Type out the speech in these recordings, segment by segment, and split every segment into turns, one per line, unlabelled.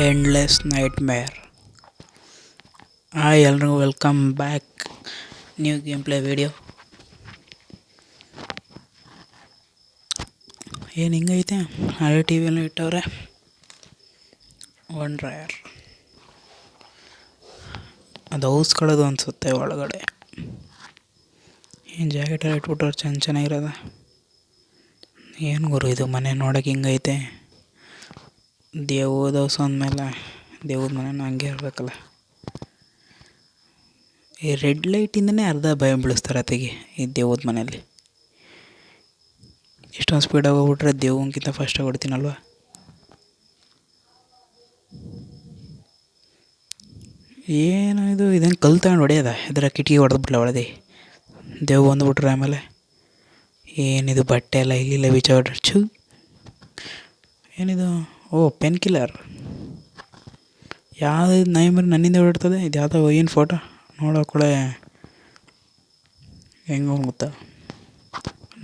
Endless nightmare. Hi ಎಲ್ರಿಗೂ welcome back. New game play video. ಏನು ಹಿಂಗೈತೆ, ಹಳೆ ಟಿ ವಿಯಲ್ಲಿ ಇಟ್ಟವ್ರೆ. ಒನ್ ಡ್ರೈಯರ್ ಅದು ಔಸ್ಕೊಳ್ಳೋದು ಅನಿಸುತ್ತೆ ಒಳಗಡೆ. ಏನು ಜಾಕೆಟಲ್ಲಿ ಇಟ್ಬಿಟ್ಟವ್ರು ಚೆನ್ನಾಗಿರೋದ. ಏನು ಗುರು ಇದು ಮನೆ ನೋಡೋಕೆ ಹಿಂಗೈತೆ. ದೇವ್ದ ಹೌಸ್ ಅಂದಮೇಲೆ ದೇವ್ದ ಮನೆನೂ ಹಂಗೆ ಇರಬೇಕಲ್ಲ. ಈ ರೆಡ್ ಲೈಟಿಂದನೇ ಅರ್ಧ ಭಯ ಬೀಳಿಸ್ತಾರೆ ಅತ್ತಿಗೆ ಈ ದೇವ್ದ ಮನೆಯಲ್ಲಿ. ಇಷ್ಟೊಂದು ಸ್ಪೀಡಾಗಿ ಹೋಗ್ಬಿಟ್ರೆ ದೇವ್ಗಿಂತ ಫಸ್ಟಾಗಿ ಹೊಡ್ತೀನಲ್ವ. ಏನು ಇದು, ಇದನ್ನು ಕಲ್ಲು ತಗೊಂಡು ಹೊಡೆಯೋದ? ಇದರ ಕಿಟಕಿ ಹೊಡೆದ್ಬಿಟ್ಲ ಹೊಡೆದು ದೇವ್ ಬಂದುಬಿಟ್ರೆ ಆಮೇಲೆ. ಏನಿದು ಬಟ್ಟೆ ಎಲ್ಲ ಇಲ್ಲಿಲ್ಲ ಬಿಚ್ಚ. ಏನಿದು? ಓ ಪೆನ್ ಕಿಲ್ಲರ್. ಯಾವುದು ಇದು? ನಾಯಿ ಮರಿ ನನ್ನಿಂದ ಹೊರಡ್ತದೆ. ಇದು ಯಾವುದೋ ಏನು ಫೋಟೋ ನೋಡೋಕೊಳೆ ಹೆಂಗೆ ಗೊತ್ತಾ,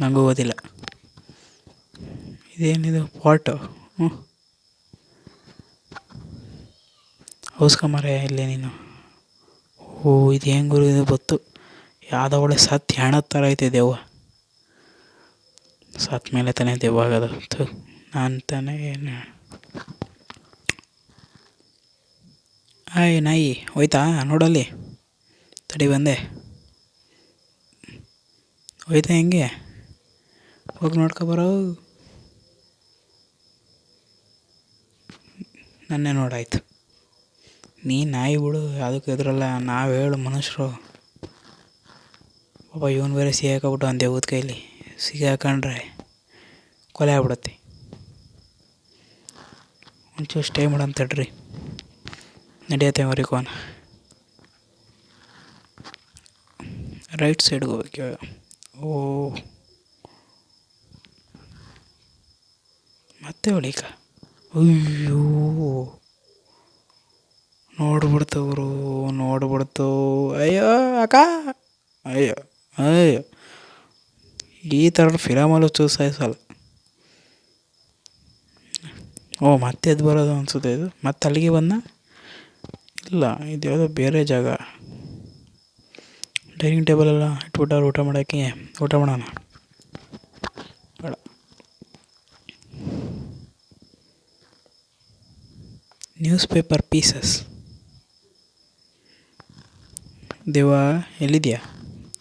ನನಗೂ ಓದಿಲ್ಲ. ಇದೇನಿದು ಪಾಟು? ಹೌಸ್ಕಂಬಾರೆ ಇಲ್ಲಿ ನೀನು. ಓ ಇದು ಹೆಂಗೆ ಗುರು ಇದು ಗೊತ್ತು. ಯಾವುದೋ ಒಳ್ಳೆ ಸತ್ತು ಹೆಣದ ಥರ ಐತೆ ದೆವ್ವ. ಸತ್ತ ಮೇಲೆ ತಾನೇ ದೆವ್ವ ಆಗೋದು. ನಾನು ತಾನೇ ಏನು. ಹಾಯ್ ನಾಯಿ ಹೋಯ್ತಾ ನೋಡಲ್ಲಿ. ತಡಿ ಬಂದೆ. ಹೋಯ್ತಾ ಹೆಂಗೆ? ಹೋಗಿ ನೋಡ್ಕೊಬರೋ. ನನ್ನೇ ನೋಡಾಯ್ತು. ನೀ ನಾಯಿ ಬಿಡು, ಅದಕ್ಕೆ ಎದುರಲ್ಲ. ನಾವು ಹೇಳು ಮನುಷ್ಯರು. ಪಾಪ ಇವನು ಬೇರೆ ಸಿಗಾಕೊಂಬಿಟ್ಟು ಒಂದು ದೇವ್ದ ಕೈಲಿ. ಸಿಗಾಕೊಂಡ್ರೆ ಕೊಲೆ ಆಗ್ಬಿಡತ್ತೆ. ಒಂಚೂರು ಸ್ಟೇ ಮಾಡೋಣ ತಡ್ರಿ. ನಡೆಯತ್ತೆ ಮರಿಕೋನ. ರೈಟ್ ಸೈಡ್ಗೆ ಹೋಗ್ಬೇಕು. ಓ ಮತ್ತೆ ಹೊಳಿಕ. ಅಯ್ಯೋ ನೋಡ್ಬಿಡ್ತವ್ರು, ನೋಡ್ಬಿಡ್ತು. ಅಯ್ಯೋ ಅಕ್ಕ, ಅಯ್ಯೋ ಅಯ್ಯೋ. ಈ ಥರ ಫಿಲಮಲ್ಲೂ ಸಾಯಿಸಲ್ಲ. ಓ ಮತ್ತೆ ಎದ್ದು ಬರೋದು ಅನಿಸುತ್ತೆ ಇದು. ಮತ್ತೆ ಅಲ್ಲಿಗೆ ಬಂದ. ಇಲ್ಲ, ಇದು ಯಾವುದೋ ಬೇರೆ ಜಾಗ. ಡೈನಿಂಗ್ ಟೇಬಲ್ ಎಲ್ಲ ಇಟ್ಬಿಟ್ಟವ್ರು ಊಟ ಮಾಡೋಕ್ಕೆ. ಊಟ ಮಾಡೋಣ ಬೇಡ. News paper pieces. ದೇವ ಎಲ್ಲಿದೆಯಾ?